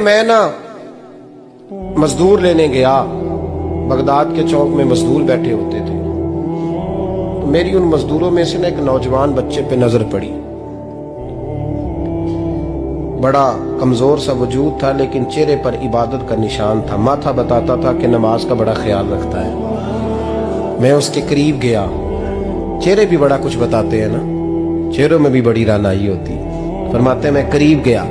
मैं ना मजदूर लेने गया, बगदाद के चौक में मजदूर बैठे होते थे, तो मेरी उन मजदूरों में से ना एक नौजवान बच्चे पे नजर पड़ी। बड़ा कमजोर सा वजूद था, लेकिन चेहरे पर इबादत का निशान था। माथा बताता था कि नमाज का बड़ा ख्याल रखता है। मैं उसके करीब गया। चेहरे भी बड़ा कुछ बताते हैं ना, चेहरों में भी बड़ी रानाई होती है। फरमाते मैं करीब गया,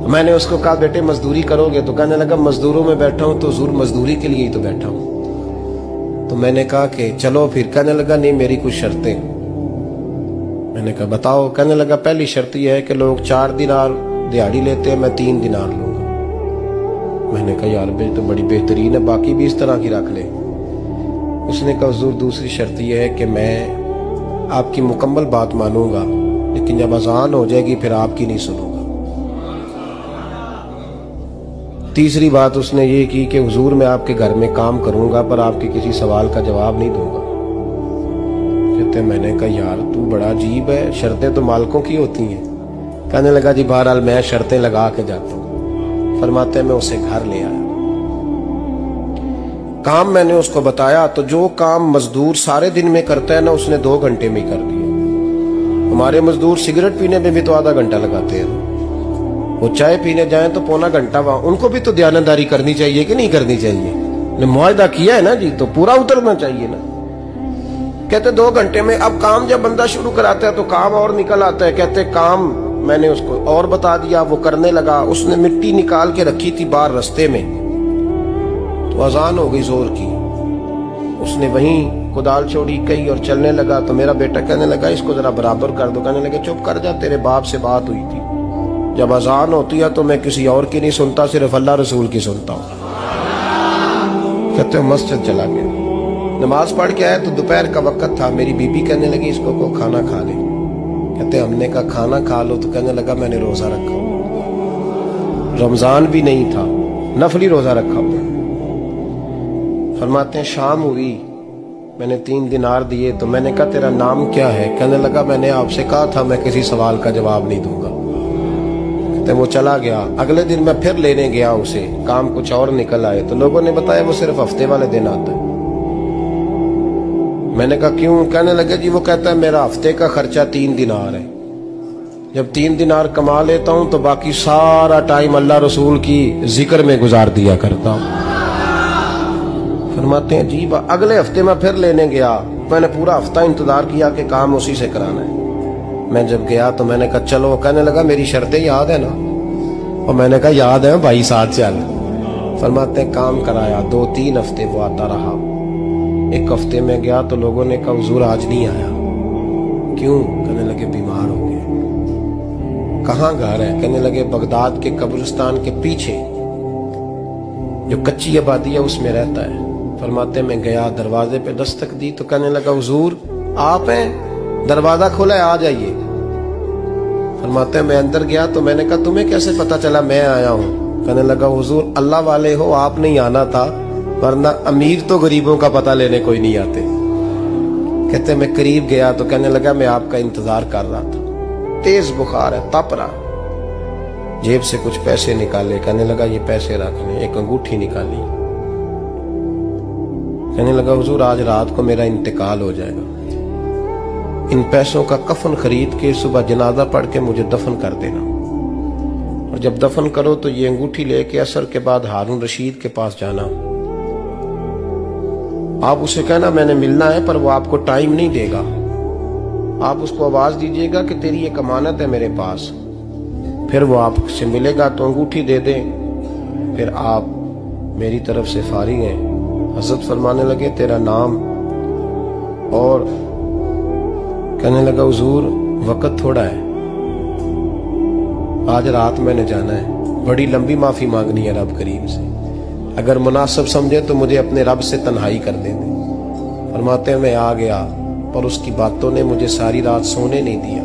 मैंने उसको कहा बेटे मजदूरी करोगे? तो कहने लगा मजदूरों में बैठा हूं तो हुजूर मजदूरी के लिए ही तो बैठा हूं। तो मैंने कहा कि चलो फिर। कहने लगा नहीं मेरी कुछ शर्तें। मैंने कहा बताओ। कहने लगा पहली शर्त यह है कि लोग 4 दिनार दिहाड़ी लेते हैं, मैं 3 दिनार लूंगा। मैंने कहा यार भाई तो बड़ी बेहतरीन है, बाकी भी इस तरह की रख ले। उसने कहा हुजूर दूसरी शर्त यह है कि मैं आपकी मुकम्मल बात मानूंगा, लेकिन जब अजान हो जाएगी फिर आपकी नहीं सुनूंगा। तीसरी बात उसने ये की कि हुजूर मैं आपके घर में काम करूंगा पर आपके किसी सवाल का जवाब नहीं दूंगा। कहते मैंने कहा यार तू बड़ा अजीब है, शर्तें तो मालिकों की होती हैं। कहने लगा जी बहरहाल मैं शर्तें लगा के जाता हूं। फरमाते मैं उसे घर ले आया। काम मैंने उसको बताया तो जो काम मजदूर सारे दिन में करता है ना, उसने 2 घंटे में ही कर दिया। हमारे मजदूर सिगरेट पीने में भी तो आधा घंटा लगाते हैं, वो चाय पीने जाएं तो पौना घंटा। वहां उनको भी तो दयानतदारी करनी चाहिए कि नहीं करनी चाहिए? ने मुआहदा किया है ना जी, तो पूरा उतरना चाहिए ना। कहते 2 घंटे में। अब काम जब बंदा शुरू कराता है तो काम और निकल आता है। कहते काम मैंने उसको और बता दिया, वो करने लगा। उसने मिट्टी निकाल के रखी थी बाहर रास्ते में, तो अजान हो गई जोर की। उसने वहीं कुदाल छोड़ी कही और चलने लगा। तो मेरा बेटा कहने लगा इसको जरा बराबर कर दो। कहने लगे चुप कर जा, तेरे बाप से बात हुई थी, जब अजान होती है तो मैं किसी और की नहीं सुनता, सिर्फ अल्लाह रसूल की सुनता हूं। कहते मस्जिद चला गया, नमाज पढ़ के आया तो दोपहर का वक्त था। मेरी बीबी कहने लगी इसको को खाना खा ले। कहते हमने कहा खाना खा लो। तो कहने लगा मैंने रोजा रखा, रमजान भी नहीं था, नफली रोजा रखा हुआ। फरमाते हैं शाम हुई, मैंने 3 दिनार दिए। तो मैंने कहा तेरा नाम क्या है? कहने लगा मैंने आपसे कहा था मैं किसी सवाल का जवाब नहीं दूंगा। वो चला गया। अगले दिन मैं फिर लेने गया उसे, काम कुछ और निकल आए। तो लोगों ने बताया वो सिर्फ हफ्ते वाले दिन आता है। मैंने कहा क्यों? कहने लगे जी वो कहता है मेरा हफ्ते का खर्चा 3 दिनार है, जब 3 दिनार कमा लेता हूं तो बाकी सारा टाइम अल्लाह रसूल की जिक्र में गुजार दिया करता हूं। फरमाते हैं जी अगले हफ्ते मैं फिर लेने गया। मैंने पूरा हफ्ता इंतजार किया कि काम उसी से कराना है। मैं जब गया तो मैंने कहा चलो। कहने लगा मेरी शर्तें याद है ना? और मैंने कहा याद है भाई, साथ चल। फरमाते हैं काम कराया। 2-3 हफ्ते वो आता रहा। एक हफ्ते में गया तो लोगों ने कहा हुजूर आज नहीं आया। क्यों? कहने लगे बीमार हो गए। कहाँ घर है? कहने लगे बगदाद के कब्रिस्तान के पीछे जो कच्ची आबादी है उसमें रहता है। फरमाते मैं गया, दरवाजे पे दस्तक दी तो कहने लगा हुजूर आप हैं? दरवाजा खोला है, आ जाइए। फरमाते मैं अंदर गया तो मैंने कहा तुम्हें कैसे पता चला मैं आया हूँ? कहने लगा हुजूर अल्लाह वाले हो, आप नहीं आना था, वरना अमीर तो गरीबों का पता लेने कोई नहीं आते। कहते मैं करीब गया तो कहने लगा मैं आपका इंतजार कर रहा था, तेज बुखार है, तप रहा। जेब से कुछ पैसे निकाले। कहने लगा ये पैसे रख लें। एक अंगूठी निकाली। कहने लगा हुजूर आज रात को मेरा इंतकाल हो जाएगा, इन पैसों का कफन खरीद के सुबह जनाजा पढ़ के मुझे दफन कर देना, और जब दफन करो तो ये अंगूठी लेके असर के बाद हारून रशीद के पास जाना। आप उसे कहना मैंने मिलना है पर वो आपको टाइम नहीं देगा। आप उसको आवाज दीजिएगा कि तेरी एक अमानत है मेरे पास। फिर वो आपसे मिलेगा तो अंगूठी दे दे, फिर आप मेरी तरफ से फारिग हैं। हजरत फरमाने लगे तेरा नाम? और कहने लगा हुजूर वक्त थोड़ा है, आज रात मैंने जाना है, बड़ी लंबी माफी मांगनी है रब करीम से, अगर मुनासिब समझे तो मुझे अपने रब से तन्हाई कर दे। फरमाते हैं मैं आ गया पर उसकी बातों ने मुझे सारी रात सोने नहीं दिया।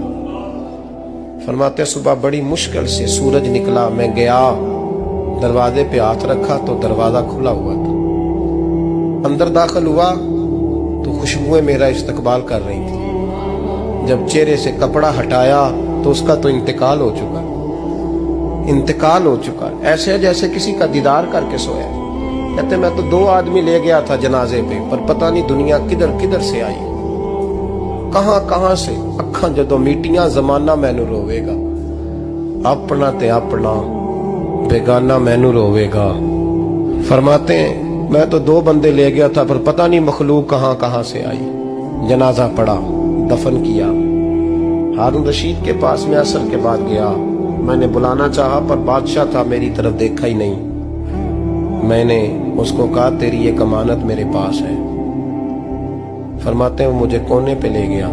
फरमाते सुबह बड़ी मुश्किल से सूरज निकला, मैं गया दरवाजे पे हाथ रखा तो दरवाजा खुला हुआ था। अंदर दाखिल हुआ तो खुशबुएं मेरा इस्तकबाल कर रही थी। जब चेहरे से कपड़ा हटाया तो उसका तो इंतकाल हो चुका। इंतकाल हो चुका है, ऐसे जैसे किसी का दीदार करके सोया। कहते मैं तो 2 आदमी ले गया था जनाजे पे, पर पता नहीं दुनिया किधर किधर से आई, कहां कहां से। अखा जदों मीटियां जमाना मैनू रोवेगा, अपना ते अपना बेगाना मैनू रोवेगा। फरमाते हैं मैं तो 2 बंदे ले गया था, पर पता नहीं मखलूक कहां कहां से आई। जनाजा पड़ा, दफन किया। हारून रशीद के पास में असर के बाद गया, मैंने बुलाना चाहा पर बादशाह था, मेरी तरफ देखा ही नहीं। मैंने उसको कहा तेरी एक अमानत मेरे पास है। फरमाते हैं मुझे कोने पे ले गया,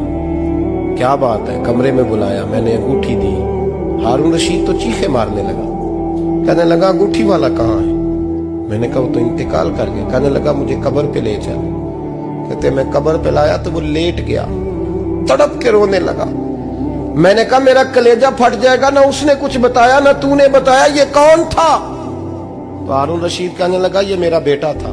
क्या बात है, कमरे में बुलाया, मैंने अंगूठी दी। हारून रशीद तो चीखे मारने लगा, कहने लगा अंगूठी वाला कहाँ है? मैंने कहा वो तो इंतकाल कर गया। कहने लगा मुझे कब्र पे ले चल। कहते मैं कब्र पे लाया तो वो लेट गया, तड़प के रोने लगा। मैंने कहा मेरा कलेजा फट जाएगा, ना उसने कुछ बताया ना तूने बताया, ये कौन था? तो हारून रशीद कहने लगा ये मेरा बेटा था।